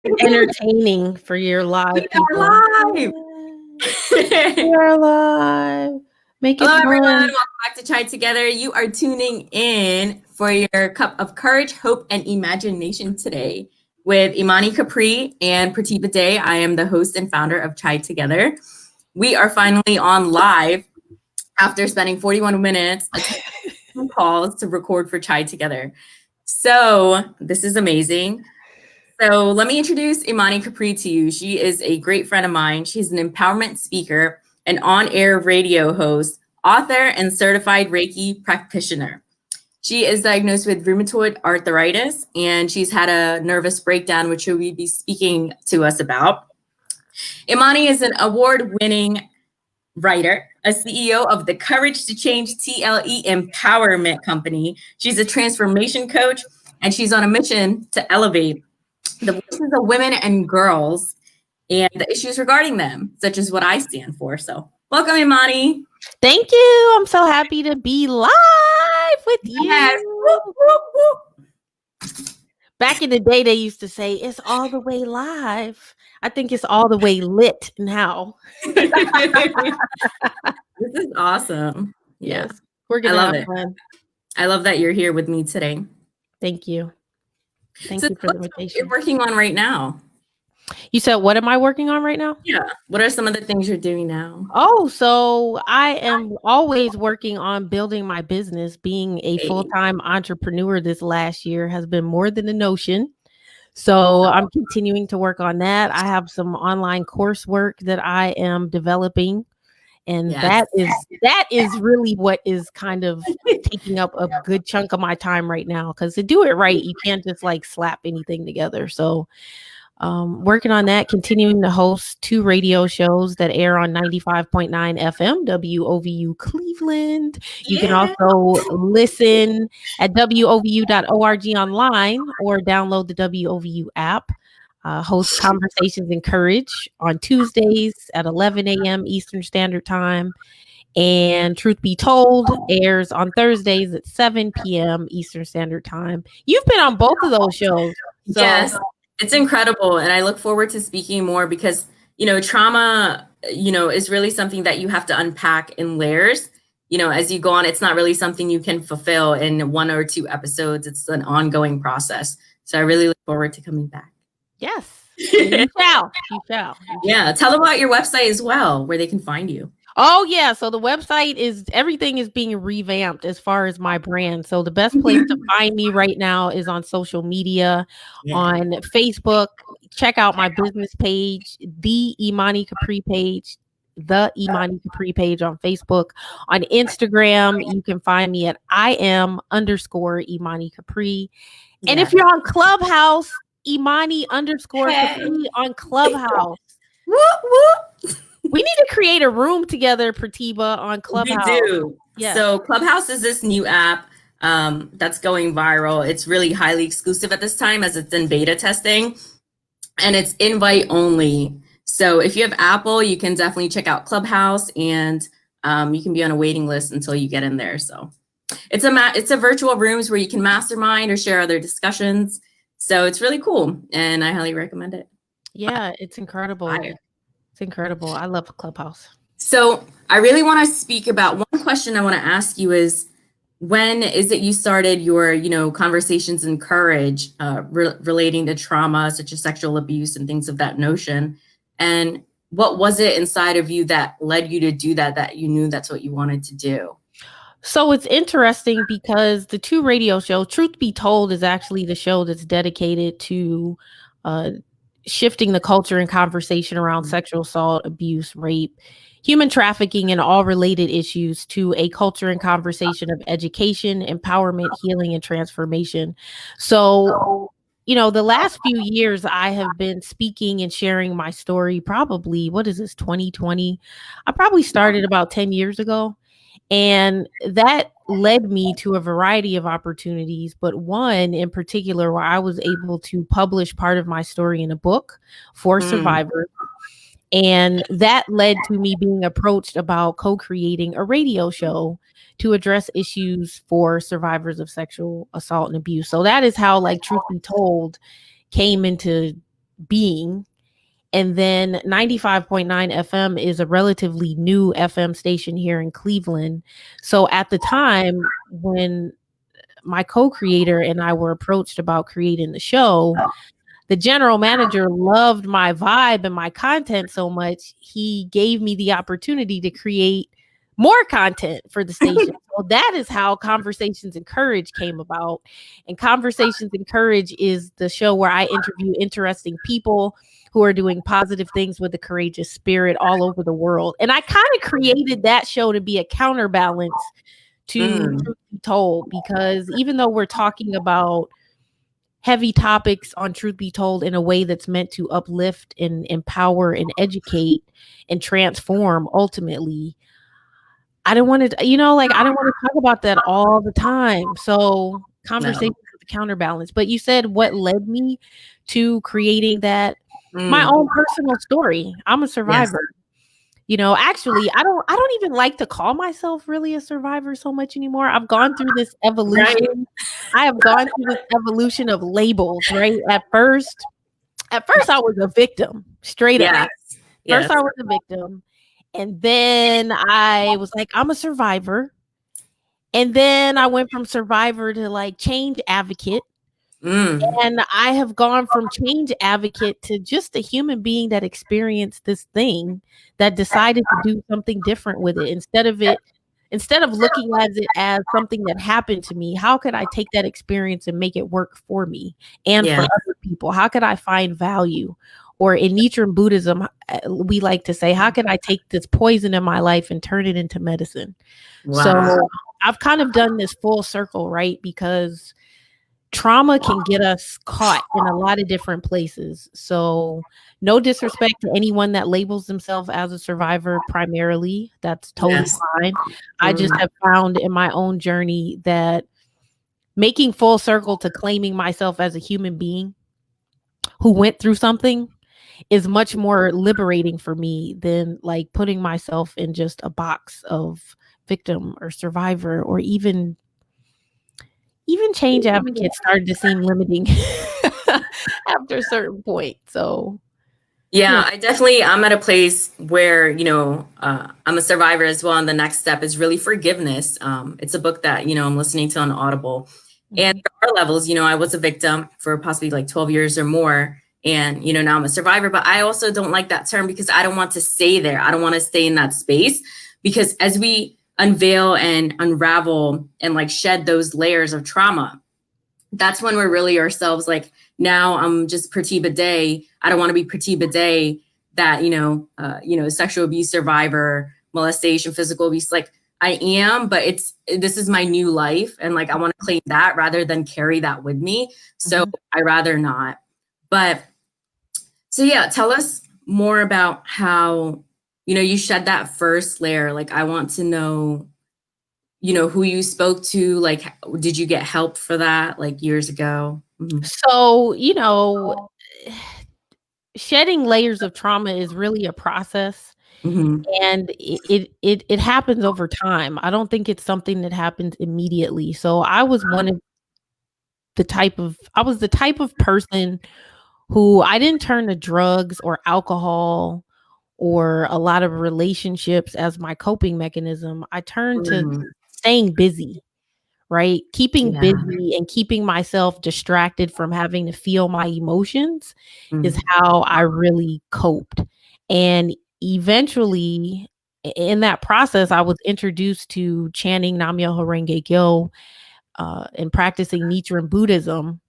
entertaining for your live people. Live. We're live. Make it Hello, fun. everyone. Welcome back to C.H.A.I Together. You are tuning in for your cup of courage, hope, and imagination today with Imani Capri and Pratibha Day. I am the host and founder of C.H.A.I Together. We are finally on live after spending 41 minutes on calls to record for C.H.A.I Together. So this is amazing. So let me introduce Imani Capri to you. She is a great friend of mine. She's an empowerment speaker, an on-air radio host, author, and certified Reiki practitioner. She is diagnosed with rheumatoid arthritis, and she's had a nervous breakdown, which she'll be speaking to us about. Imani is an award-winning writer, a CEO of the Courage to Change TLE Empowerment Company. She's a transformation coach, and she's on a mission to elevate the voices of women and girls and the issues regarding them, such as what I stand for. So welcome, Imani. Thank you. I'm so happy to be live with you. Yes. Whoop, whoop, whoop. Back in the day, they used to say, it's all the way live. I think it's all the way lit now. This is awesome. Yeah. Yes. We're going to have fun. I love that you're here with me today. Thank you. Thank you for the invitation. You're working on right now. You said, what am I working on right now? Yeah. What are some of the things you're doing now? Oh, so I am always working on building my business. Being a full-time entrepreneur this last year has been more than a notion. So I'm continuing to work on that. I have some online coursework that I am developing. And that is really what is kind of taking up a good chunk of my time right now. Because to do it right, you can't just like slap anything together. So working on that, continuing to host 2 radio shows that air on 95.9 FM, WOVU Cleveland. You can also listen at WOVU.org online or download the WOVU app. Host Conversations in Courage on Tuesdays at 11 a.m. Eastern Standard Time. And Truth Be Told airs on Thursdays at 7 p.m. Eastern Standard Time. You've been on both of those shows. So. Yes, it's incredible. And I look forward to speaking more because, trauma, is really something that you have to unpack in layers. As you go on, it's not really something you can fulfill in 1 or 2 episodes. It's an ongoing process. So I really look forward to coming back. Yes, you shall. Yeah, tell them about your website as well, where they can find you. Oh, yeah. So the website everything is being revamped as far as my brand. So the best place to find me right now is on social media, on Facebook. Check out my business page, the Imani Capri page, the Imani Capri page on Facebook. On Instagram, you can find me at _Imani Capri. And if you're on Clubhouse, Imani_Capri on Clubhouse. Whoop, whoop. We need to create a room together, Pratibha, on Clubhouse. We do. Yeah. So Clubhouse is this new app that's going viral. It's really highly exclusive at this time as it's in beta testing. And it's invite only. So if you have Apple, you can definitely check out Clubhouse and you can be on a waiting list until you get in there. So it's a virtual rooms where you can mastermind or share other discussions. So it's really cool, and I highly recommend it. Yeah, it's incredible. It's incredible. I love Clubhouse. So I really want to speak about one question I want to ask you is, when is it you started your, conversations in courage relating to trauma, such as sexual abuse and things of that notion? And what was it inside of you that led you to do that you knew that's what you wanted to do? So it's interesting because the 2 radio shows, Truth Be Told is actually the show that's dedicated to shifting the culture and conversation around sexual assault, abuse, rape, human trafficking, and all related issues to a culture and conversation of education, empowerment, healing, and transformation. So, the last few years I have been speaking and sharing my story, probably, 2020? I probably started about 10 years ago. And that led me to a variety of opportunities, but one in particular where I was able to publish part of my story in a book for survivors. And that led to me being approached about co-creating a radio show to address issues for survivors of sexual assault and abuse. So that is how Truth Be Told came into being. And then 95.9 FM is a relatively new FM station here in Cleveland. So at the time when my co-creator and I were approached about creating the show, the general manager loved my vibe and my content so much, he gave me the opportunity to create more content for the station. So that is how Conversations in Courage came about. And Conversations in Courage is the show where I interview interesting people who are doing positive things with a courageous spirit all over the world. And I kind of created that show to be a counterbalance to Truth Be Told, because even though we're talking about heavy topics on Truth Be Told in a way that's meant to uplift and empower and educate and transform ultimately, I don't want to, I don't want to talk about that all the time. So Conversations with the counterbalance. But you said what led me to creating that, my own personal story. I'm a survivor. Actually, I don't even like to call myself really a survivor so much anymore. I've gone through this evolution. Right. I have gone through this evolution of labels, right? At first I was a victim, straight up. First I was a victim. And then I was like, I'm a survivor. And then I went from survivor to like change advocate. And I have gone from change advocate to just a human being that experienced this thing, that decided to do something different with it. Instead of looking at it as something that happened to me, how could I take that experience and make it work for me and for other people? How could I find value? Or in Nichiren Buddhism, we like to say, how can I take this poison in my life and turn it into medicine? Wow. So I've kind of done this full circle, right? Because trauma can get us caught in a lot of different places. So no disrespect to anyone that labels themselves as a survivor primarily. That's totally fine. I just have found in my own journey that making full circle to claiming myself as a human being who went through something is much more liberating for me than like putting myself in just a box of victim or survivor, or even change advocates started to seem limiting after a certain point. So I'm at a place where, I'm a survivor as well. And the next step is really forgiveness. It's a book that, I'm listening to on Audible. And there are levels, I was a victim for possibly like 12 years or more. And, now I'm a survivor, but I also don't like that term because I don't want to stay there. I don't want to stay in that space, because as we unveil and unravel and like shed those layers of trauma, that's when we're really ourselves. Like, now I'm just Pratibha Day. I don't want to be Pratibha Day, that, sexual abuse survivor, molestation, physical abuse. Like, I am, but this is my new life. And like, I want to claim that rather than carry that with me. So I rather not. But so, tell us more about how, you shed that first layer. Like, I want to know, who you spoke to. Like, did you get help for that like years ago? So, shedding layers of trauma is really a process. And it happens over time. I don't think it's something that happens immediately. So I was the type of person who, I didn't turn to drugs or alcohol or a lot of relationships as my coping mechanism. I turned to staying busy, right? Keeping busy and keeping myself distracted from having to feel my emotions is how I really coped. And eventually in that process, I was introduced to chanting Nam-myoho Renge Kyo and practicing Nichiren Buddhism.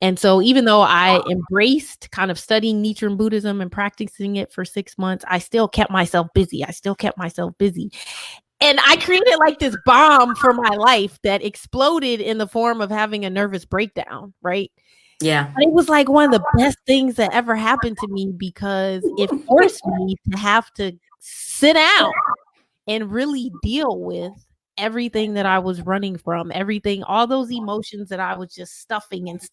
And so even though I embraced kind of studying Nichiren Buddhism and practicing it for 6 months, I still kept myself busy. And I created like this bomb for my life that exploded in the form of having a nervous breakdown, right? Yeah. And it was like one of the best things that ever happened to me, because it forced me to have to sit down and really deal with everything that I was running from, all those emotions that I was just stuffing. And so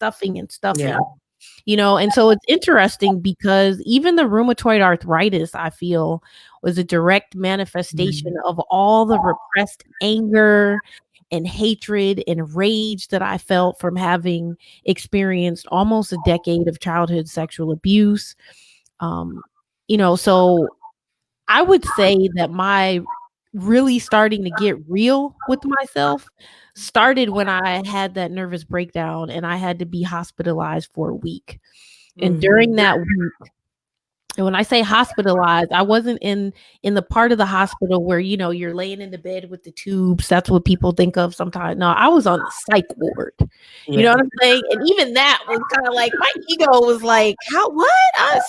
it's interesting because even the rheumatoid arthritis, I feel, was a direct manifestation of all the repressed anger and hatred and rage that I felt from having experienced almost a decade of childhood sexual abuse. Um, so I would say that my really starting to get real with myself started when I had that nervous breakdown and I had to be hospitalized for a week. And during that week, and when I say hospitalized, I wasn't in the part of the hospital where, you're laying in the bed with the tubes. That's what people think of sometimes. No, I was on the psych ward. You know what I'm saying? And even that was kind of like my ego was like, how, what?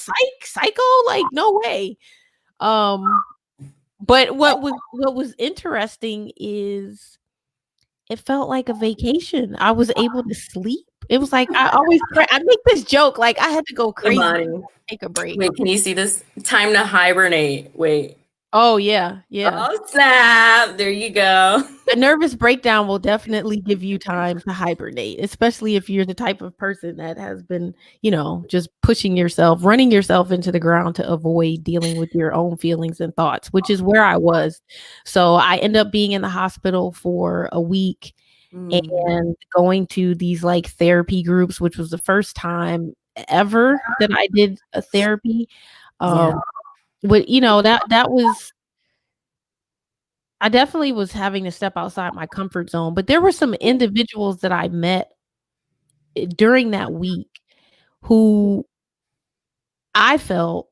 Psycho? Like, no way. But what was interesting is it felt like a vacation. I was able to sleep. It was like I make this joke like I had to go crazy to take a break. Wait, can you see this? Time to hibernate. Wait. Oh yeah. Oh snap! There you go. A nervous breakdown will definitely give you time to hibernate, especially if you're the type of person that has been, just running yourself into the ground to avoid dealing with your own feelings and thoughts, which is where I was. So I end up being in the hospital for a week and going to these like therapy groups, which was the first time ever that I did a therapy. But that was, I definitely was having to step outside my comfort zone, but there were some individuals that I met during that week who I felt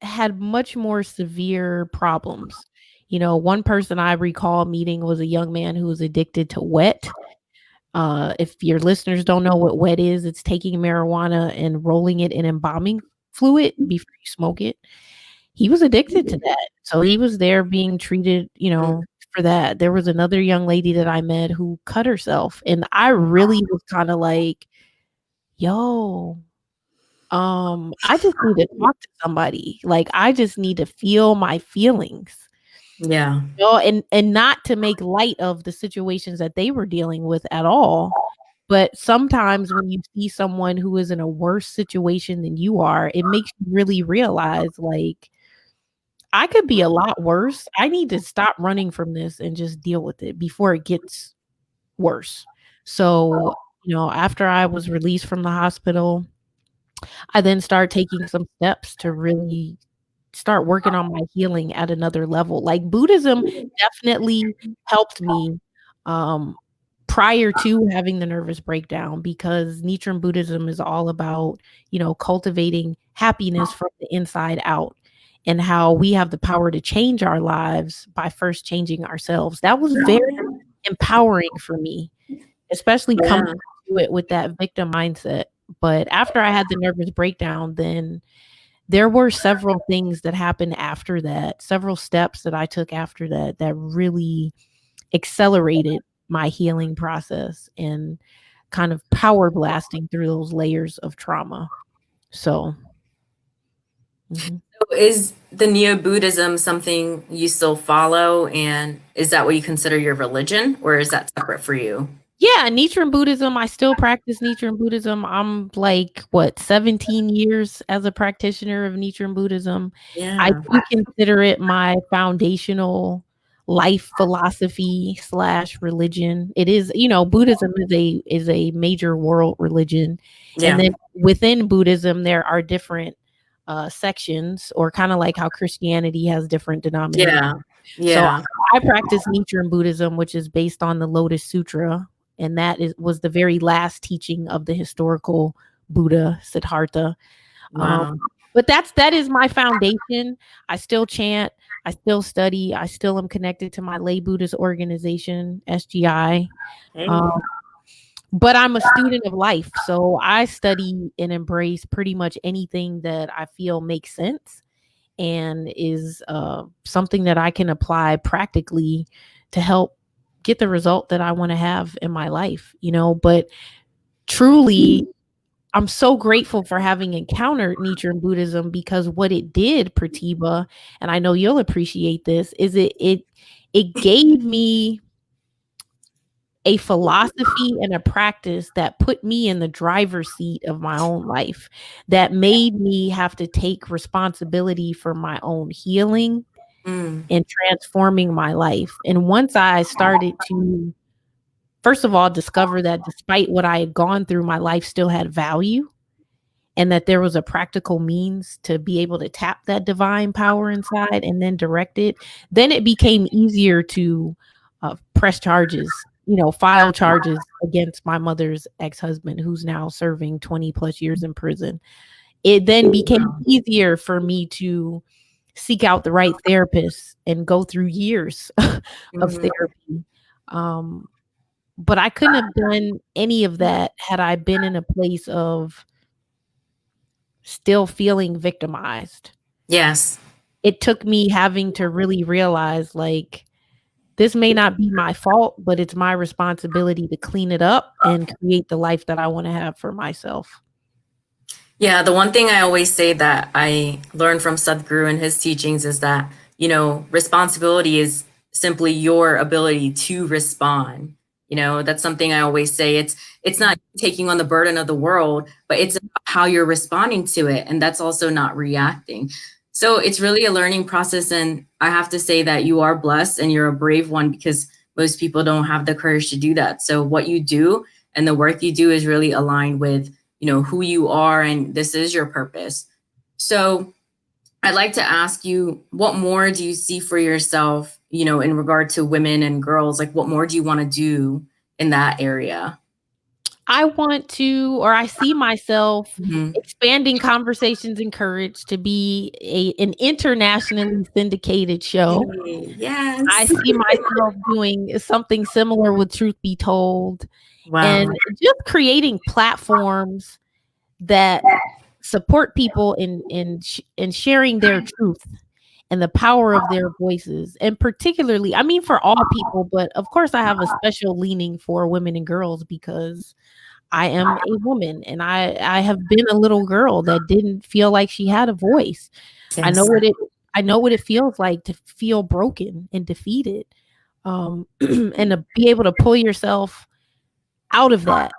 had much more severe problems. One person I recall meeting was a young man who was addicted to wet. If your listeners don't know what wet is, it's taking marijuana and rolling it in embalming fluid before you smoke it. He was addicted to that. So he was there being treated, for that. There was another young lady that I met who cut herself. And I really was kind of like, yo, I just need to talk to somebody. Like, I just need to feel my feelings. Yeah. And not to make light of the situations that they were dealing with at all. But sometimes when you see someone who is in a worse situation than you are, it makes you really realize, like, I could be a lot worse. I need to stop running from this and just deal with it before it gets worse. So, after I was released from the hospital, I then started taking some steps to really start working on my healing at another level. Like Buddhism definitely helped me prior to having the nervous breakdown, because Nichiren Buddhism is all about, cultivating happiness from the inside out, and how we have the power to change our lives by first changing ourselves. That was very empowering for me, especially coming to it with that victim mindset. But after I had the nervous breakdown, then there were several things that happened after that, several steps that I took after that, that really accelerated my healing process and kind of power blasting through those layers of trauma. So, So is the Neo-Buddhism something you still follow? And is that what you consider your religion, or is that separate for you? Yeah, Nichiren Buddhism. I still practice Nichiren Buddhism. I'm like, 17 years as a practitioner of Nichiren Buddhism. I do consider it my foundational life philosophy / religion. It is, Buddhism is a major world religion. And then within Buddhism, there are different sections, or kind of like how Christianity has different denominations. So I practice Nichiren Buddhism, which is based on the Lotus Sutra. And that was the very last teaching of the historical Buddha, Siddhartha. But that is my foundation. I still chant. I still study. I still am connected to my lay Buddhist organization, C.H.A.I. But I'm a student of life. So I study and embrace pretty much anything that I feel makes sense and is something that I can apply practically to help get the result that I want to have in my life, but truly, I'm so grateful for having encountered Nichiren Buddhism, because what it did, Pratibha, and I know you'll appreciate this, is it gave me a philosophy and a practice that put me in the driver's seat of my own life, that made me have to take responsibility for my own healing and transforming my life. And once I started to, first of all, discover that despite what I had gone through, my life still had value and that there was a practical means to be able to tap that divine power inside and then direct it, then it became easier to press charges, file charges against my mother's ex-husband, who's now serving 20 plus years in prison. It then became easier for me to seek out the right therapist and go through years of therapy. But I couldn't have done any of that had I been in a place of still feeling victimized. Yes. It took me having to really realize, like, this may not be my fault, but it's my responsibility to clean it up and create the life that I want to have for myself. Yeah, the one thing I always say that I learned from Sadhguru and his teachings is that, responsibility is simply your ability to respond. That's something I always say. It's not taking on the burden of the world, but it's about how you're responding to it. And that's also not reacting. So it's really a learning process. And I have to say that you are blessed and you're a brave one, because most people don't have the courage to do that. So what you do and the work you do is really aligned with who you are, and this is your purpose. So I'd like to ask you, what more do you see for yourself, in regard to women and girls? Like, what more do you want to do in that area? I see myself expanding Conversations and Courage to be an internationally syndicated show. Yes. I see myself doing something similar with Truth Be Told. Wow. And just creating platforms that support people in sharing their truth and the power of their voices. And particularly, I mean, for all people, but of course I have a special leaning for women and girls because I am a woman and I have been a little girl that didn't feel like she had a voice. Yes. I know what it feels like to feel broken and defeated. And to be able to pull yourself out of that,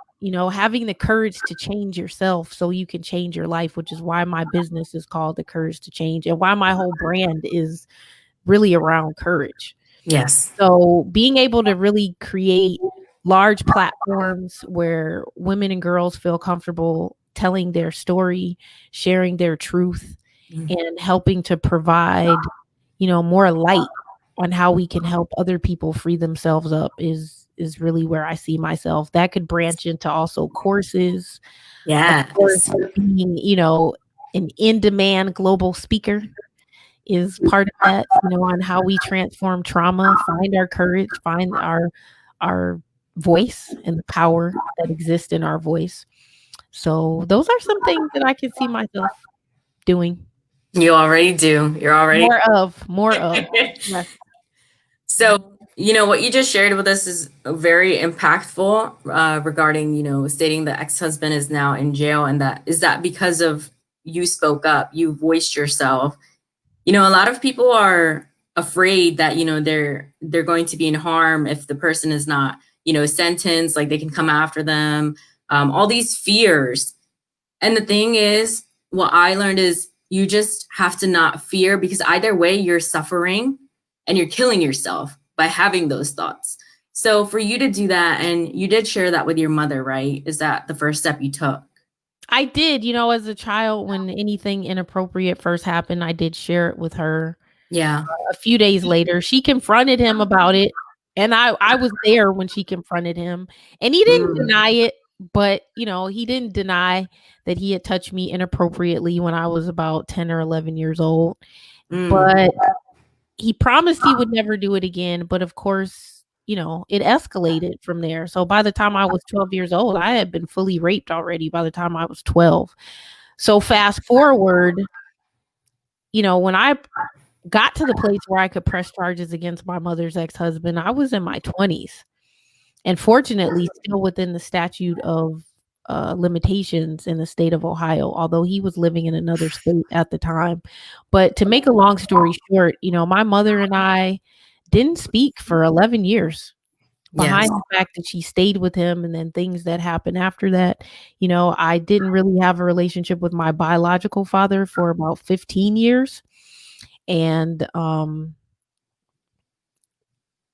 having the courage to change yourself so you can change your life, which is why my business is called The Courage to Change and why my whole brand is really around courage. Yes. So being able to really create large platforms where women and girls feel comfortable telling their story, sharing their truth, and helping to provide, more light on how we can help other people free themselves up is really where I see myself. That could branch into also courses. Yeah. Of course, being, an in-demand global speaker is part of that, on how we transform trauma, find our courage, find our voice and the power that exists in our voice. So those are some things that I can see myself doing. You already do. You're already more of. Yes. So, what you just shared with us is very impactful regarding, stating the ex-husband is now in jail. And is that because of you spoke up, you voiced yourself. A lot of people are afraid that, they're going to be in harm if the person is not, sentenced, like they can come after them, all these fears. And the thing is, what I learned is you just have to not fear, because either way you're suffering and you're killing yourself by having those thoughts. So for you to do that, and you did share that with your mother, right? Is that the first step you took? I did, as a child, when anything inappropriate first happened, I did share it with her. Yeah. A few days later, she confronted him about it. And I was there when she confronted him, and he didn't deny it, but he didn't deny that he had touched me inappropriately when I was about 10 or 11 years old. But he promised he would never do it again. But of course, it escalated from there. So by the time I was 12 years old, I had been fully raped already by the time I was 12. So fast forward, when I got to the place where I could press charges against my mother's ex-husband, I was in my 20s. And fortunately, still within the statute of limitations in the state of Ohio, although he was living in another state at the time. But to make a long story short, my mother and I didn't speak for 11 years. Behind the fact that she stayed with him and then things that happened after that, I didn't really have a relationship with my biological father for about 15 years. And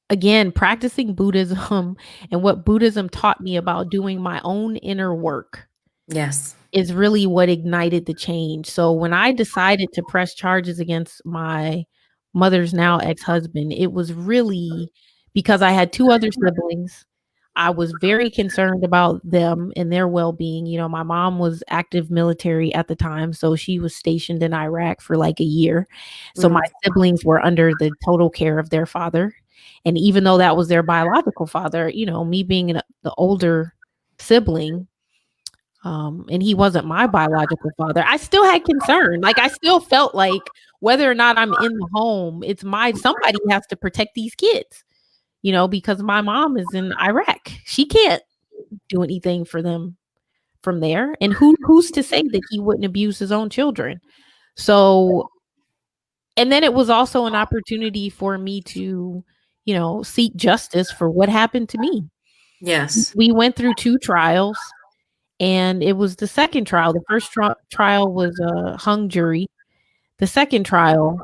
again, practicing Buddhism and what Buddhism taught me about doing my own inner work Yes. is really what ignited the change. So when I decided to press charges against my mother's now ex-husband, it was really because I had 2 other siblings. I was very concerned about them and their well-being. You know, my mom was active military at the time, so she was stationed in Iraq for like a year. So my siblings were under the total care of their father. And even though that was their biological father, you know, me being the older sibling, and he wasn't my biological father, I still had concern. Like, I still felt like whether or not I'm in the home, it's somebody has to protect these kids, you know, because my mom is in Iraq. She can't do anything for them from there. And who's to say that he wouldn't abuse his own children? So, and then it was also an opportunity for me to, you know, seek justice for what happened to me. Yes. We went through 2 trials. And it was the second trial. The first trial was a hung jury. The second trial,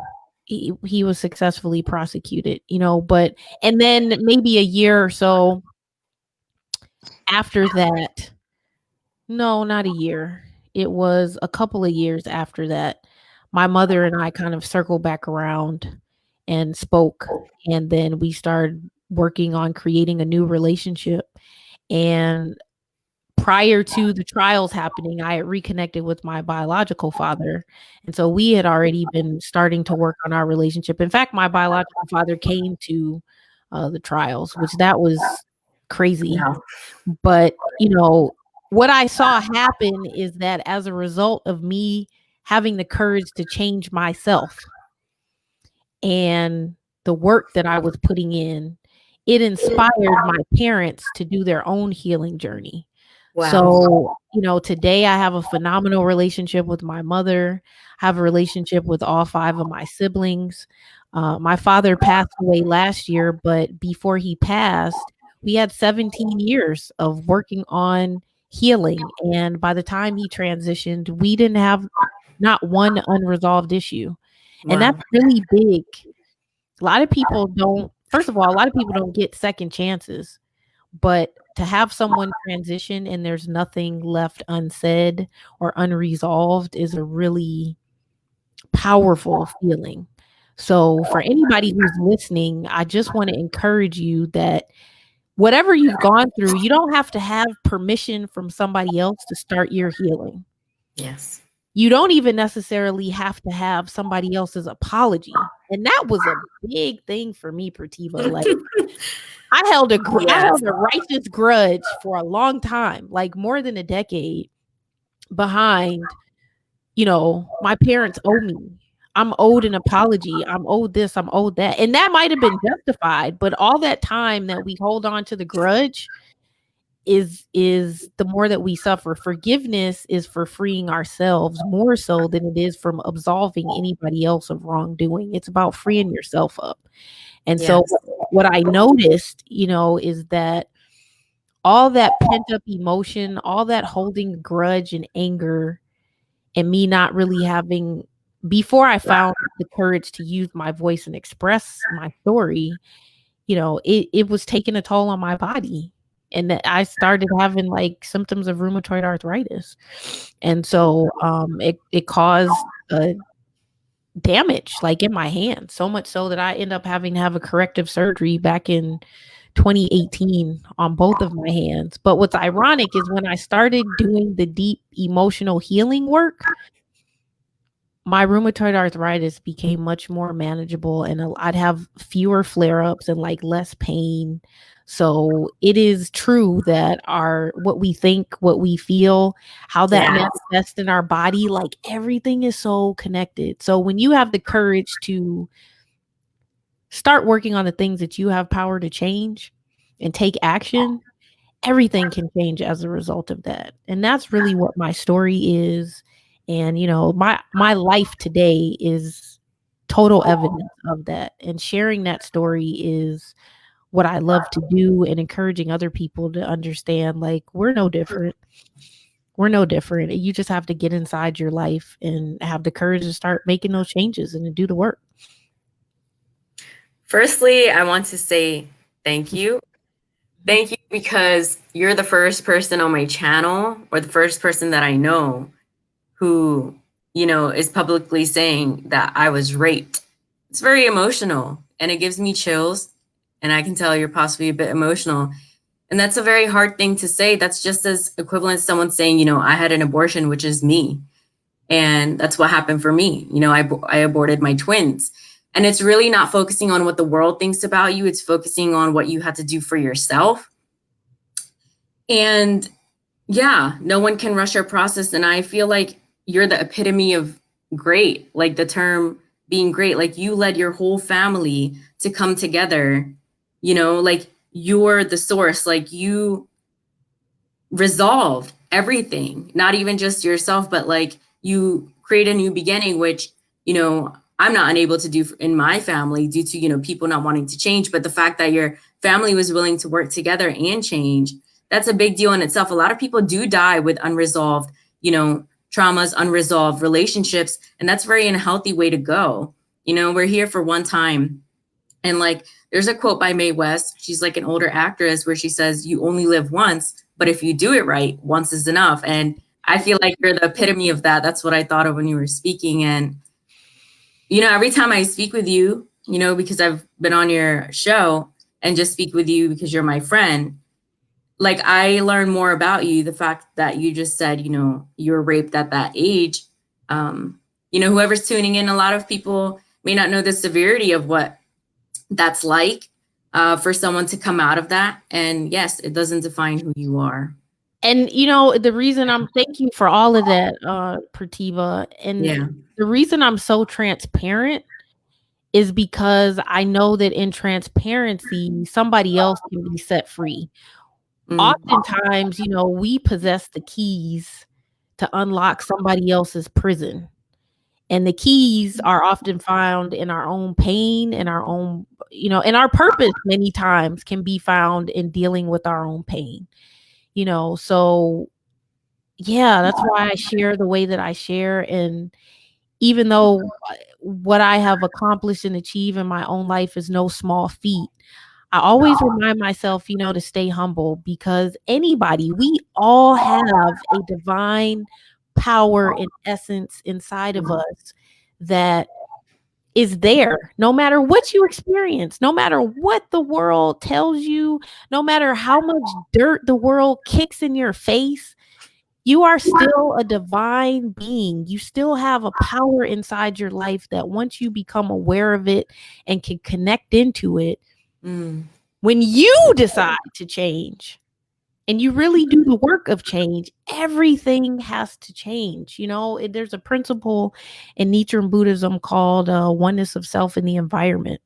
he was successfully prosecuted, you know, and then maybe a year or so after that, no, not a year. It was a couple of years after that, my mother and I kind of circled back around and spoke. And then we started working on creating a new relationship. And prior to the trials happening, I had reconnected with my biological father. And so we had already been starting to work on our relationship. In fact, my biological father came to the trials, which that was crazy. Wow. But, you know, what I saw happen is that as a result of me having the courage to change myself and the work that I was putting in, it inspired my parents to do their own healing journey. Wow. So, you know, today I have a phenomenal relationship with my mother. I have a relationship with all 5 of my siblings. My father passed away last year, but before he passed, we had 17 years of working on healing. And by the time he transitioned, we didn't have not one unresolved issue. And Wow. that's really big. A lot of people don't, first of all, a lot of people don't get second chances. But to have someone transition and there's nothing left unsaid or unresolved is a really powerful feeling. So for anybody who's listening, I just want to encourage you that whatever you've gone through, you don't have to have permission from somebody else to start your healing. Yes. You don't even necessarily have to have somebody else's apology. And that was a big thing for me, Prativa. Like, I held a righteous grudge for a long time, like more than a decade, behind, you know, my parents owe me. I'm owed an apology. I'm owed this. I'm owed that. And that might have been justified, but all that time that we hold on to the grudge is the more that we suffer. Forgiveness is for freeing ourselves more so than it is from absolving anybody else of wrongdoing. It's about freeing yourself up. And so what I noticed, you know, is that all that pent up emotion, all that holding grudge and anger, and me not really having, before I found the courage to use my voice and express my story, you know, it was taking a toll on my body. And that I started having like symptoms of rheumatoid arthritis. And so it caused damage like in my hand, so much so that I end up having to have a corrective surgery back in 2018 on both of my hands. But what's ironic is when I started doing the deep emotional healing work, my rheumatoid arthritis became much more manageable and I'd have fewer flare-ups and like less pain. So it is true that what we think, what we feel, how that manifests in our body, like everything is so connected. So when you have the courage to start working on the things that you have power to change and take action, everything can change as a result of that. And that's really what my story is. And, you know, my life today is total evidence of that. And sharing that story is what I love to do, and encouraging other people to understand, like, we're no different. We're no different. You just have to get inside your life and have the courage to start making those changes and to do the work. Firstly, I want to say thank you. Thank you because you're the first person on my channel, or the first person that I know who, is publicly saying that I was raped. It's very emotional and it gives me chills. And I can tell you're possibly a bit emotional. And that's a very hard thing to say. That's just as equivalent to someone saying, I had an abortion, which is me. And that's what happened for me. I aborted my twins. And it's really not focusing on what the world thinks about you. It's focusing on what you had to do for yourself. And yeah, no one can rush your process. And I feel like you're the epitome of great, like the term being great. Like you led your whole family to come together, like you're the source, like you resolved everything, not even just yourself, but like you create a new beginning, which, I'm not unable to do in my family due to, people not wanting to change. But the fact that your family was willing to work together and change, that's a big deal in itself. A lot of people do die with unresolved, traumas, unresolved relationships. And that's very unhealthy way to go. We're here for one time. And like, there's a quote by Mae West. She's like an older actress where she says, you only live once, but if you do it right, once is enough. And I feel like you're the epitome of that. That's what I thought of when you were speaking. And, every time I speak with you, because I've been on your show and just speak with you because you're my friend, like I learn more about you. The fact that you just said, you were raped at that age. Whoever's tuning in, a lot of people may not know the severity of what that's like for someone to come out of that. And yes, it doesn't define who you are. And the reason thank you for all of that, Prativa. And the reason I'm so transparent is because I know that in transparency, somebody else can be set free. Oftentimes, we possess the keys to unlock somebody else's prison. And the keys are often found in our own pain, in our own, and our purpose many times can be found in dealing with our own pain. So yeah, that's why I share the way that I share. And even though what I have accomplished and achieved in my own life is no small feat, I always remind myself, to stay humble, because we all have a divine power and essence inside of us that is there no matter what you experience, no matter what the world tells you, no matter how much dirt the world kicks in your face. You are still a divine being. You still have a power inside your life that once you become aware of it and can connect into it, when you decide to change and you really do the work of change, everything has to change. There's a principle in Nichiren Buddhism called oneness of self and the environment.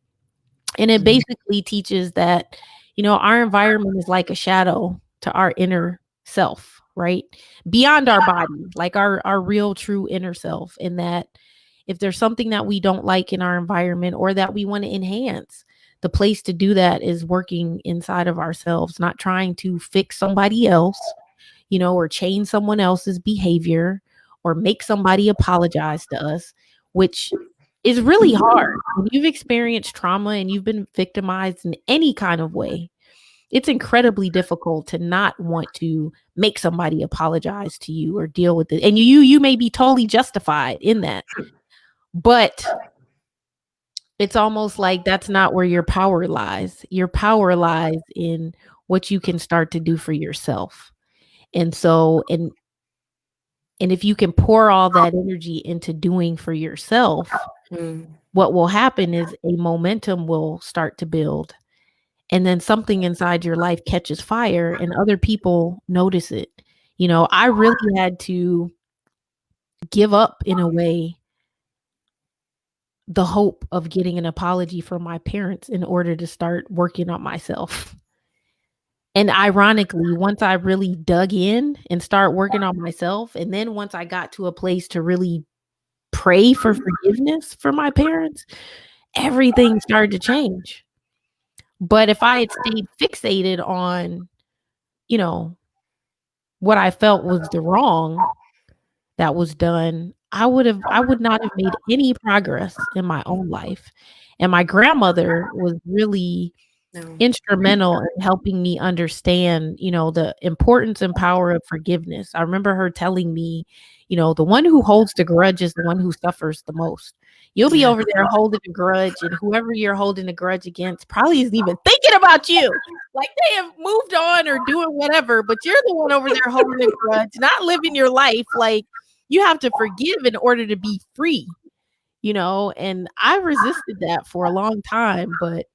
And it basically teaches that, our environment is like a shadow to our inner self, right? Beyond our body, like our real true inner self. And that if there's something that we don't like in our environment or that we want to enhance, the place to do that is working inside of ourselves, not trying to fix somebody else, or change someone else's behavior or make somebody apologize to us, which is really hard. When you've experienced trauma and you've been victimized in any kind of way, it's incredibly difficult to not want to make somebody apologize to you or deal with it. And you may be totally justified in that, but it's almost like that's not where your power lies. Your power lies in what you can start to do for yourself. And so, and if you can pour all that energy into doing for yourself, what will happen is a momentum will start to build. And then something inside your life catches fire and other people notice it. I really had to give up, in a way, the hope of getting an apology from my parents in order to start working on myself. And ironically, once I really dug in and start working on myself, and then once I got to a place to really pray for forgiveness for my parents, everything started to change. But if I had stayed fixated on, what I felt was the wrong that was done, I would not have made any progress in my own life. And my grandmother was really No. instrumental in helping me understand, the importance and power of forgiveness. I remember her telling me, the one who holds the grudge is the one who suffers the most. You'll be Yeah. over there holding a grudge, and whoever you're holding a grudge against probably isn't even thinking about you. Like they have moved on or doing whatever, but you're the one over there holding a grudge, not living your life. Like you have to forgive in order to be free, and I resisted that for a long time. But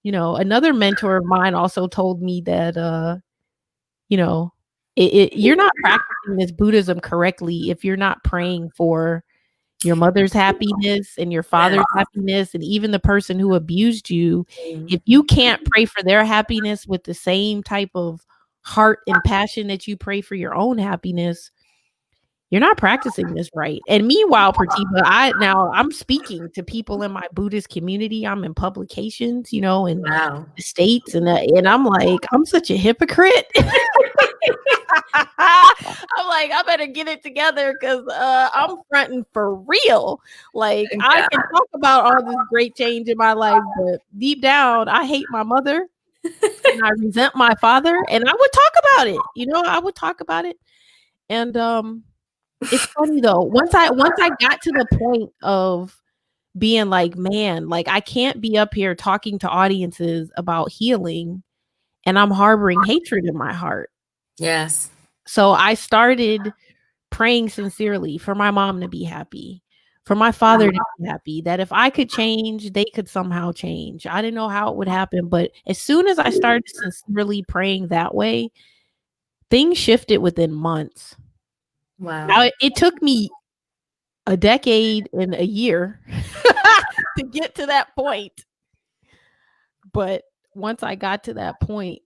another mentor of mine also told me that, you know, you're not practicing this Buddhism correctly if you're not praying for your mother's happiness and your Yeah. father's happiness, and even the person who abused you. Mm. If you can't pray for their happiness with the same type of heart and passion that you pray for your own happiness, you're not practicing this right. And meanwhile, Pratima, I'm speaking to people in my Buddhist community. I'm in publications, in Wow. the States, and I'm like, I'm such a hypocrite. I'm like, I better get it together because I'm fronting for real. Like, I Yeah. can talk about all this great change in my life, but deep down, I hate my mother and I resent my father. And I would talk about it. I would talk about it. And it's funny though. Once I got to the point of being like, man, like I can't be up here talking to audiences about healing and I'm harboring hatred in my heart. Yes. So I started praying sincerely for my mom to be happy, for my father to be happy, that if I could change, they could somehow change. I didn't know how it would happen, but as soon as I started sincerely praying that way, things shifted within months. Wow. Now, it took me a decade and a year to get to that point. But once I got to that point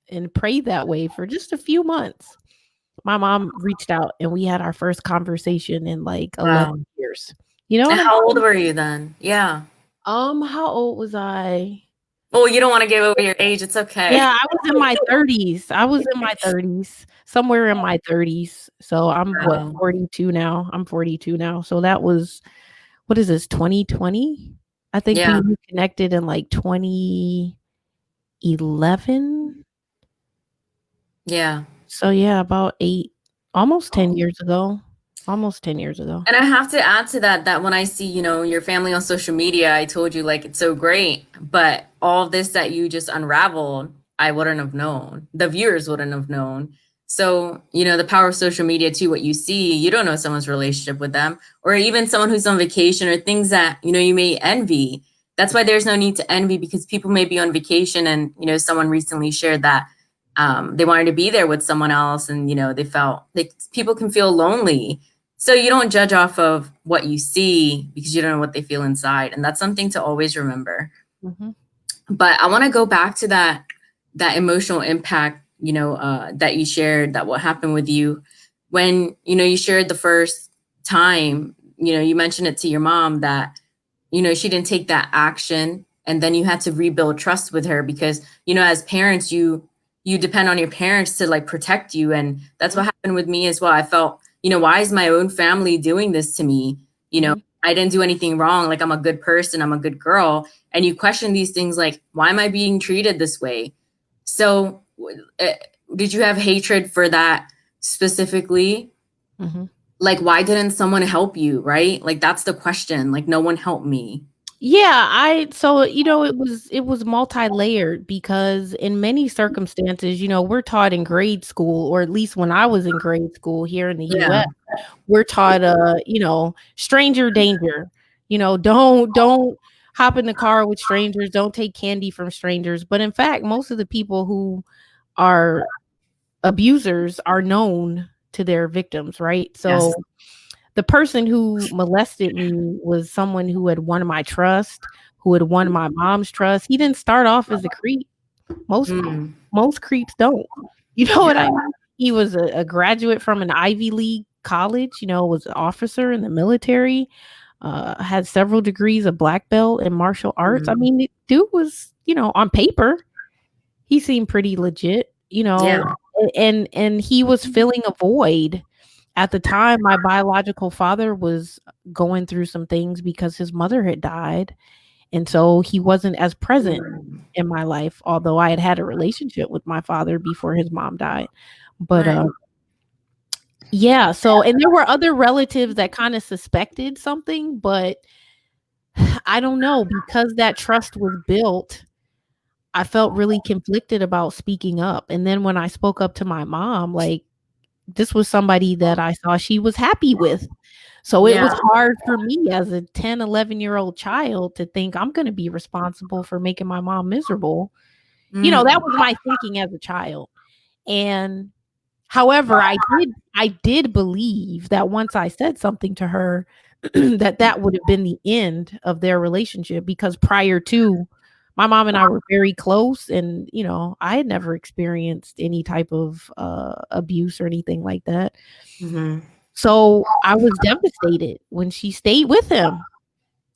and prayed that way for just a few months, my mom reached out and we had our first conversation in like 11 Wow. years. You know what And I'm how old saying? were you then? Yeah. How old was I? Oh, you don't want to give away your age. It's okay. Yeah, I was in my 30s. I was in my 30s, somewhere in my 30s. So I'm what, Wow. 42 now. I'm 42 now. So that was, what is this, 2020? I think we Yeah. reconnected in like 2011. Yeah. So yeah, about almost 10 years ago. Almost 10 years ago. And I have to add to that when I see, your family on social media, I told you like it's so great, but all this that you just unraveled, I wouldn't have known. The viewers wouldn't have known. So, the power of social media too, what you see, you don't know someone's relationship with them, or even someone who's on vacation or things that, you may envy. That's why there's no need to envy, because people may be on vacation and, someone recently shared that they wanted to be there with someone else, and, they felt like people can feel lonely. So you don't judge off of what you see because you don't know what they feel inside. And that's something to always remember. Mhm. But I want to go back to that emotional impact, that you shared, that what happened with you when, you shared the first time, you mentioned it to your mom that, she didn't take that action. And then you had to rebuild trust with her because, as parents, you depend on your parents to like protect you. And that's what happened with me as well. I felt, why is my own family doing this to me? Mhm. I didn't do anything wrong. Like I'm a good person. I'm a good girl. And you question these things like, why am I being treated this way? So did you have hatred for that specifically? Mhm. Like, why didn't someone help you? Right? Like, that's the question. Like, no one helped me. Yeah, so it was multi-layered because in many circumstances, we're taught in grade school, or at least when I was in grade school here in the Yeah. US, we're taught stranger danger. Don't hop in the car with strangers, don't take candy from strangers. But in fact, most of the people who are abusers are known to their victims, right? Yes. So the person who molested me was someone who had won my trust, who had won my mom's trust. He didn't start off as a creep. Most Mm. most creeps don't. You know Yeah. what I mean? He was a graduate from an Ivy League college, was an officer in the military, had several degrees of black belt in martial arts. I Mm. mean, the dude was, on paper, he seemed pretty legit, Yeah. and he was filling a void. At the time, my biological father was going through some things because his mother had died, and so he wasn't as present in my life, although I had a relationship with my father before his mom died. But, Right. yeah, so and there were other relatives that kinda suspected something, but I don't know, because that trust was built, I felt really conflicted about speaking up, and then when I spoke up to my mom, like, this was somebody that I saw she was happy with. So it was Yeah. hard for me as a 10, 11-year-old child to think I'm gonna be responsible for making my mom miserable. You know, that Mm. was my thinking as a child. And however, I did believe that once I said something to her, that would have been the end of their relationship, because prior to, my mom and I were very close, and, you know, I had never experienced any type of, abuse or anything like that. Mhm. So, I was devastated when she stayed with him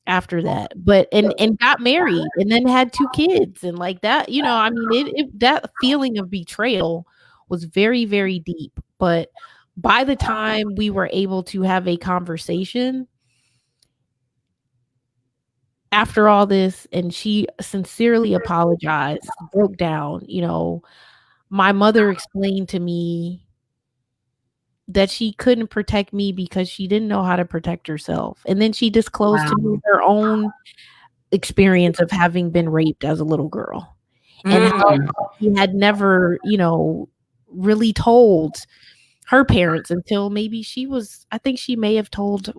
after that, but and got married and then had 2 kids and like that, you know, I mean, it that feeling of betrayal was very, very deep, but by the time we were able to have a conversation after all this, and she sincerely apologized, broke down, you know, my mother explained to me that she couldn't protect me because she didn't know how to protect herself, and then she disclosed to me Wow. her own experience of having been raped as a little girl, and how Mm. she had never, you know, really told her parents until maybe she was, I think she may have told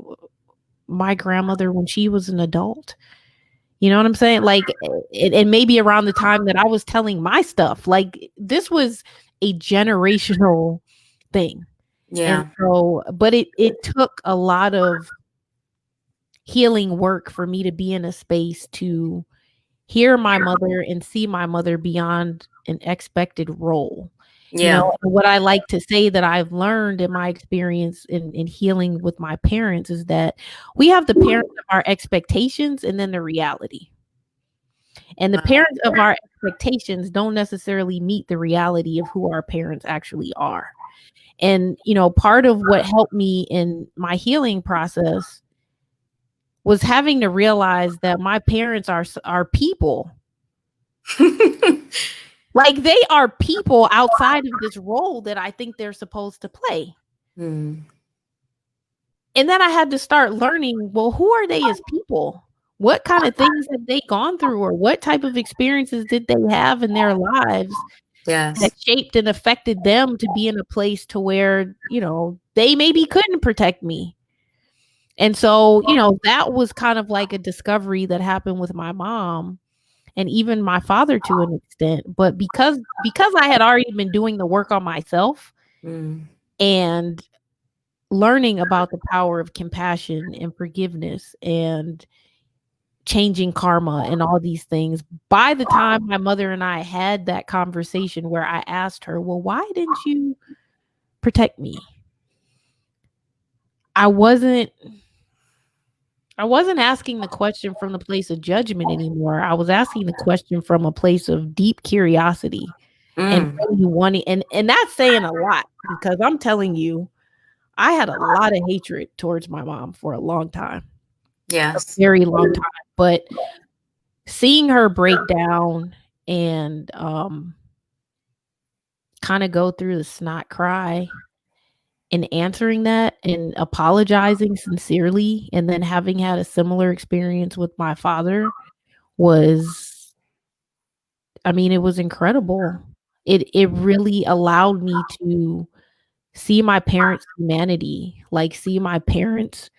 my grandmother when she was an adult. You know what I'm saying? Like, and maybe around the time that I was telling my stuff, like, this was a generational thing. And Yeah. so, but it took a lot of healing work for me to be in a space to hear my mother and see my mother beyond an expected role. You Yeah. know, and what I like to say that I've learned in my experience in healing with my parents is that we have the parents of our expectations and then the reality. And the Wow. parents of our expectations don't necessarily meet the reality of who our parents actually are. And, you know, part of what helped me in my healing process was having to realize that my parents are people. Like, they are people outside of this role that I think they're supposed to play. Mm. And then I had to start learning, well, who are they as people? What kind of things have they gone through, or what type of experiences did they have in their lives that Yes. shaped and affected them to be in a place to where, you know, they maybe couldn't protect me. And so, you know, that was kind of like a discovery that happened with my mom and even my father to an extent. But because I had already been doing the work on myself Mm. and learning about the power of compassion and forgiveness and changing karma and all these things, by the time my mother and I had that conversation where I asked her, "Well, why didn't you protect me?" I wasn't I wasn't asking the question from the place of judgment anymore. I was asking the question from a place of deep curiosity and Mm. really wanting, and that's saying a lot, because I'm telling you, I had a lot of hatred towards my mom for a long time, a Yes. very long time, but seeing her break down and, kinda go through the snot cry and answering that and apologizing sincerely, and then having had a similar experience with my father was, I mean, it was incredible. It really allowed me to see my parents' humanity, like, see my parents'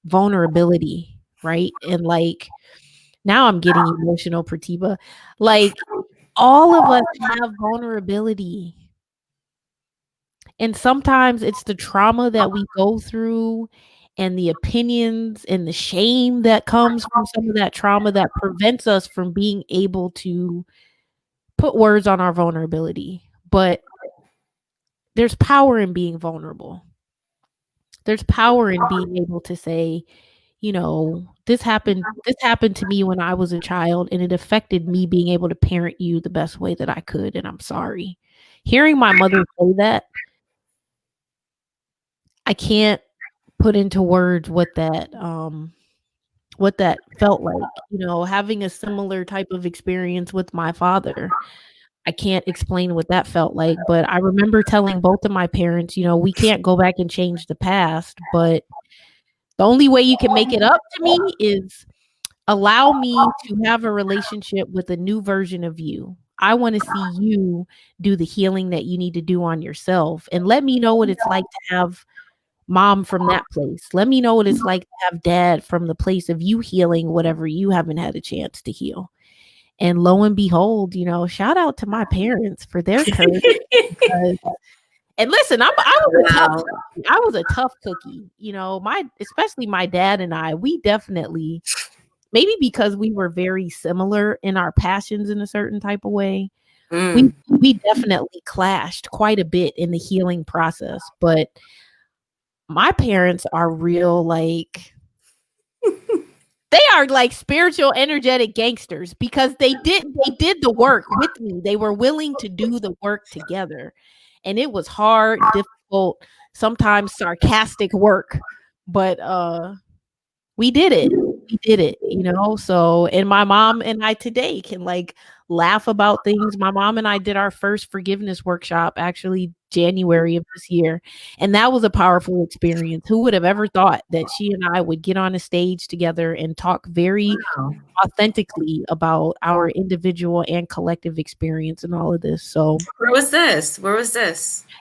vulnerability, right? And, like, now I'm getting emotional, Pratiba. Like, all of us have vulnerability. And sometimes it's the trauma that we go through and the opinions and the shame that comes from some of that trauma that prevents us from being able to put words on our vulnerability. But there's power in being vulnerable. There's power in being able to say, you know, this happened to me when I was a child, and it affected me being able to parent you the best way that I could, and I'm sorry. hearing my mother say that, I can't put into words what that felt like, having a similar type of experience with my father. I can't explain what that felt like, but I remember telling both of my parents, we can't go back and change the past, but the only way you can make it up to me is allow me to have a relationship with a new version of you. I want to see you do the healing that you need to do on yourself, and let me know what it's like to have mom from that place. Let me know what it's like to have dad from the place of you healing whatever you haven't had a chance to heal. And lo and behold, shout out to my parents for their courage. And listen, I was a tough cookie. Especially my dad and I, we definitely, maybe because we were very similar in our passions in a certain type of way, we definitely clashed quite a bit in the healing process. But my parents are real, like, they are like spiritual, energetic gangsters, because they did the work with me. They were willing to do the work together. And it was hard, difficult, sometimes sarcastic work. But we did it. So, and my mom and I today can like laugh about things. My mom and I did our first forgiveness workshop actually January of this year, and that was a powerful experience. Who would have ever thought that she and I would get on a stage together and talk very authentically about our individual and collective experience and all of this. So where was this?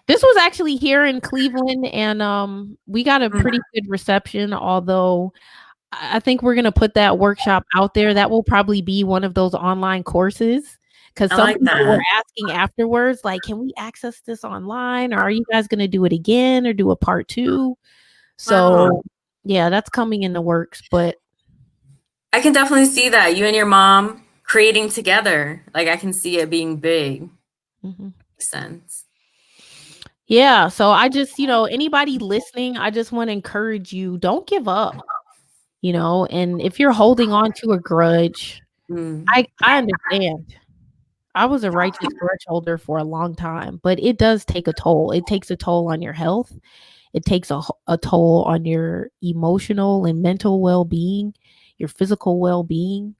This was actually here in Cleveland, and we got a pretty good reception, although I think we're going to put that workshop out there. That will probably be one of those online courses, because some people were asking afterwards, like, can we access this online, or are you guys going to do it again or do a part 2? So yeah, that's coming in the works. But I can definitely see that you and your mom creating together. Like, I can see it being big. Makes sense. Yeah. So I just, anybody listening, I just want to encourage you, don't give up. And if you're holding on to a grudge, I understand. I was a righteous grudge holder for a long time, but it does take a toll. It takes a toll on your health. It takes a toll on your emotional and mental well-being, your physical well-being.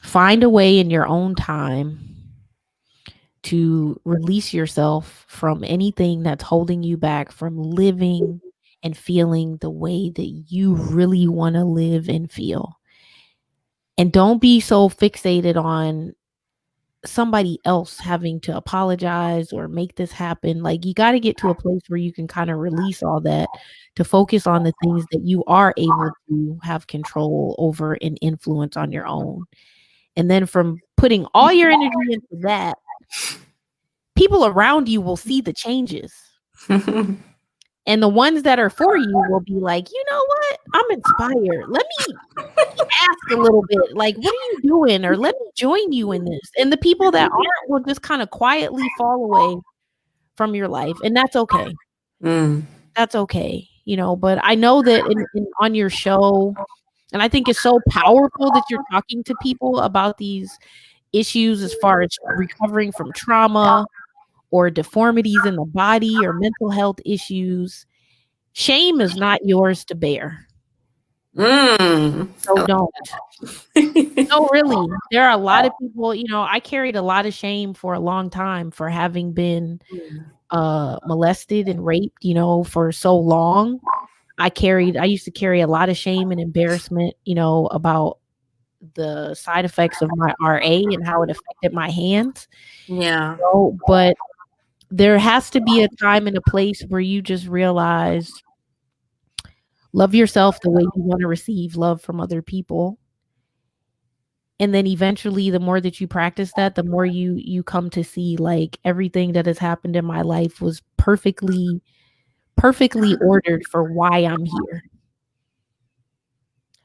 Find a way in your own time to release yourself from anything that's holding you back from living and feeling the way that you really want to live and feel. And don't be so fixated on somebody else having to apologize or make this happen. Like, you got to get to a place where you can kind of release all that to focus on the things that you are able to have control over and influence on your own. And then from putting all your energy into that, people around you will see the changes. And the ones that are for you will be like, you know what? I'm inspired. Let me ask a little bit. Like, what are you doing? Or let me join you in this. And the people that aren't will just kind of quietly fall away from your life. And that's okay. That's okay. But I know that on your show, and I think it's so powerful that you're talking to people about these issues as far as recovering from trauma or deformities in the body or mental health issues. Shame is not yours to bear. So don't. No, really. There are a lot of people, I carried a lot of shame for a long time for having been molested and raped, for so long. I used to carry a lot of shame and embarrassment, about the side effects of my RA and how it affected my hands. Yeah. But there has to be a time and a place where you just realize, love yourself the way you want to receive love from other people. And then eventually, the more that you practice that, the more you come to see, like, everything that has happened in my life was perfectly ordered for why I'm here.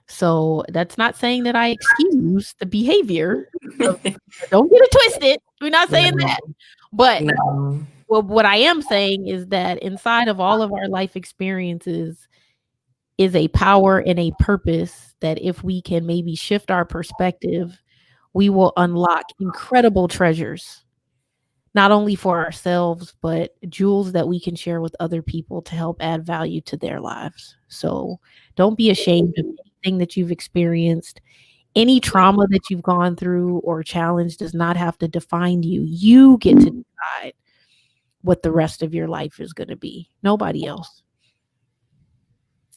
So that's not saying that I excuse the behavior. Don't get it twisted. We're not saying that. But what I am saying is that inside of all of our life experiences is a power and a purpose that if we can maybe shift our perspective, we will unlock incredible treasures, not only for ourselves, but jewels that we can share with other people to help add value to their lives. So don't be ashamed of anything that you've experienced. Any trauma that you've gone through or challenge does not have to define you. You get to decide what the rest of your life is going to be. Nobody else.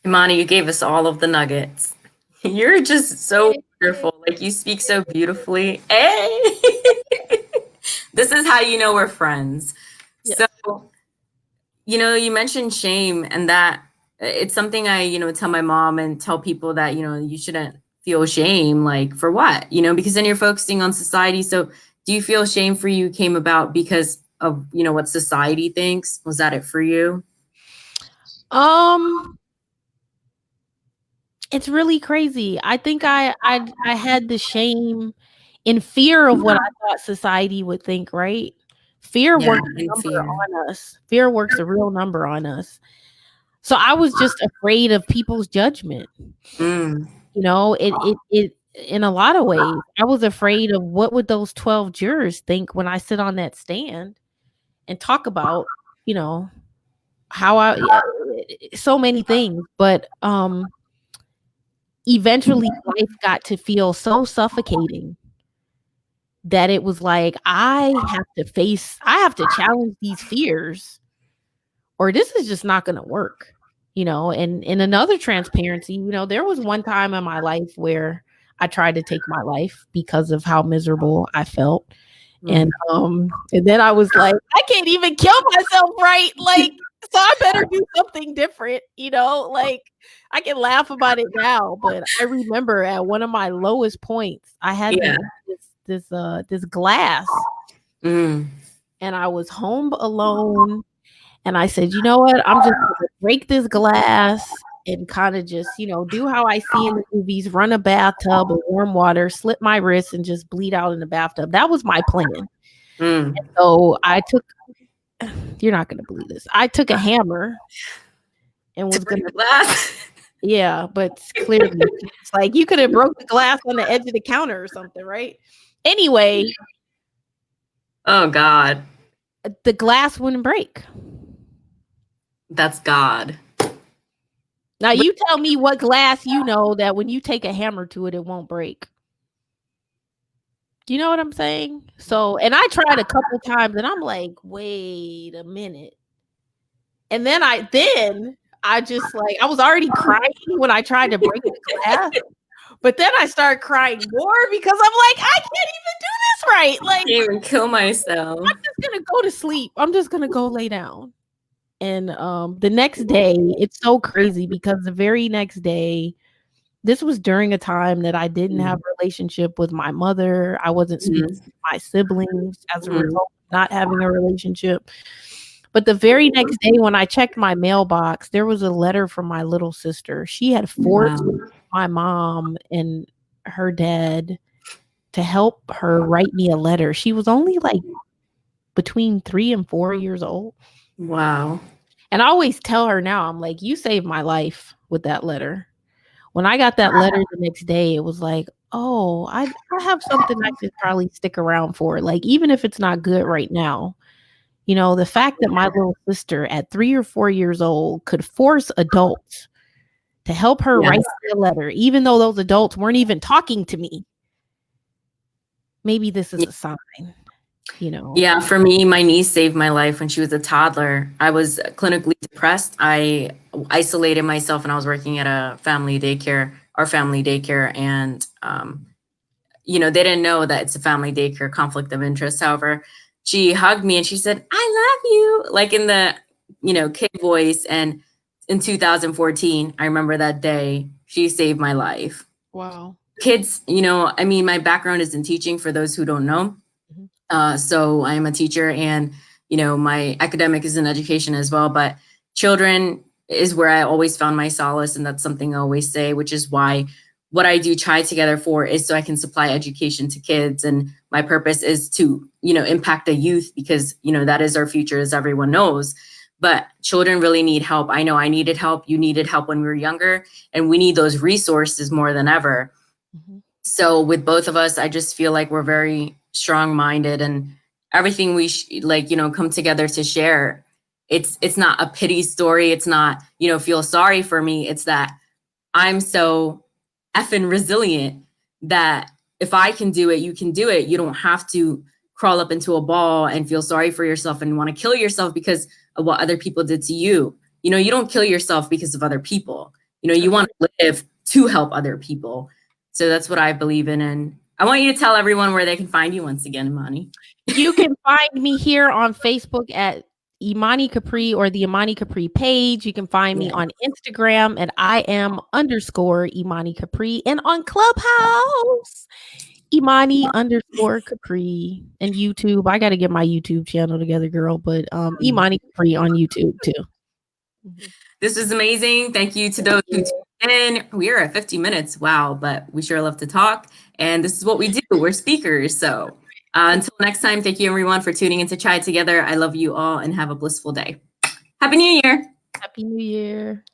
Imani, you gave us all of the nuggets. You're just so wonderful. Like, you speak so beautifully. Hey! This is how you know we're friends. Yes. So, you mentioned shame, and that it's something I, tell my mom and tell people that, you shouldn't feel shame, like, for what? Because then you're focusing on society. So do you feel shame for you came about because of, what society thinks? Was that it for you? It's really crazy. I think I had the shame in fear of what I thought society would think, right? Fear works a number on us. Fear works a real number on us. So I was just afraid of people's judgment. It in a lot of ways, I was afraid of what would those 12 jurors think when I sit on that stand and talk about, how so many things. But eventually life got to feel so suffocating that it was like, I have to challenge these fears, or this is just not going to work, and in another transparency, there was one time in my life where I tried to take my life because of how miserable I felt. And then I was like, I can't even kill myself, right? Like, so I better do something different, like, I can laugh about it now, but I remember at one of my lowest points, I had this glass, and I was home alone, and I said, you know what? I'm just gonna break this glass and kind of just, do how I see in the movies, run a bathtub of warm water, slip my wrist, and just bleed out in the bathtub. That was my plan. And so you're not going to believe this. I took a hammer and was going to glass. Yeah, but clearly it's like you could have broke the glass on the edge of the counter or something, right? Anyway. Oh God. The glass wouldn't break. That's God. Now you tell me what glass that when you take a hammer to it, it won't break. You know what I'm saying? So, and I tried a couple times and I'm like, wait a minute. And then I just like, I was already crying when I tried to break the glass. But then I started crying more because I'm like, I can't even do this right. Like, I can't even kill myself. I'm just going to go to sleep. I'm just going to go lay down. And the next day, it's so crazy because the very next day, this was during a time that I didn't have a relationship with my mother. I wasn't speaking to my siblings as a result of not having a relationship. But the very next day when I checked my mailbox, there was a letter from my little sister. She had forced my mom and her dad to help her write me a letter. She was only like between 3 and 4 years old. Wow. And I always tell her now, I'm like, you saved my life with that letter. When I got that letter the next day, it was like, oh, I have something I should probably stick around for. Like, even if it's not good right now, the fact that my little sister at 3 or 4 years old could force adults to help her write a letter, even though those adults weren't even talking to me. Maybe this is a sign. Yeah, for me, my niece saved my life when she was a toddler. I was clinically depressed. I isolated myself and I was working at our family daycare, and they didn't know that it's a family daycare, conflict of interest. However, she hugged me and she said, I love you, like in the, kid voice. And in 2014, I remember that day, she saved my life. Wow. Kids, my background is in teaching, for those who don't know. So I'm a teacher, and, my academic is in education as well, but children is where I always found my solace. And that's something I always say, which is why what I do C.H.A.I Together for is so I can supply education to kids. And my purpose is to, impact the youth, because, that is our future, as everyone knows. But children really need help. I know I needed help. You needed help when we were younger, and we need those resources more than ever. So with both of us, I just feel like we're very strong-minded, and everything we come together to share. It's not a pity story. It's not, feel sorry for me. It's that I'm so effing resilient that if I can do it, you can do it. You don't have to crawl up into a ball and feel sorry for yourself and want to kill yourself because of what other people did to you. You don't kill yourself because of other people. You want to live to help other people. So that's what I believe in. And I want you to tell everyone where they can find you once again, Imani. You can find me here on Facebook at Imani Capri or the Imani Capri page. You can find me on Instagram at @IAM_Imani Capri, and on Clubhouse, Imani_Capri, and YouTube. I got to get my YouTube channel together, girl, but Imani Capri on YouTube too. This was amazing. Thank you to those who tuned in. We are at 50 minutes. Wow, but we sure love to talk. And this is what we do. We're speakers. So until next time, thank you everyone for tuning into C.H.A.I Together. I love you all and have a blissful day. Happy New Year. Happy New Year.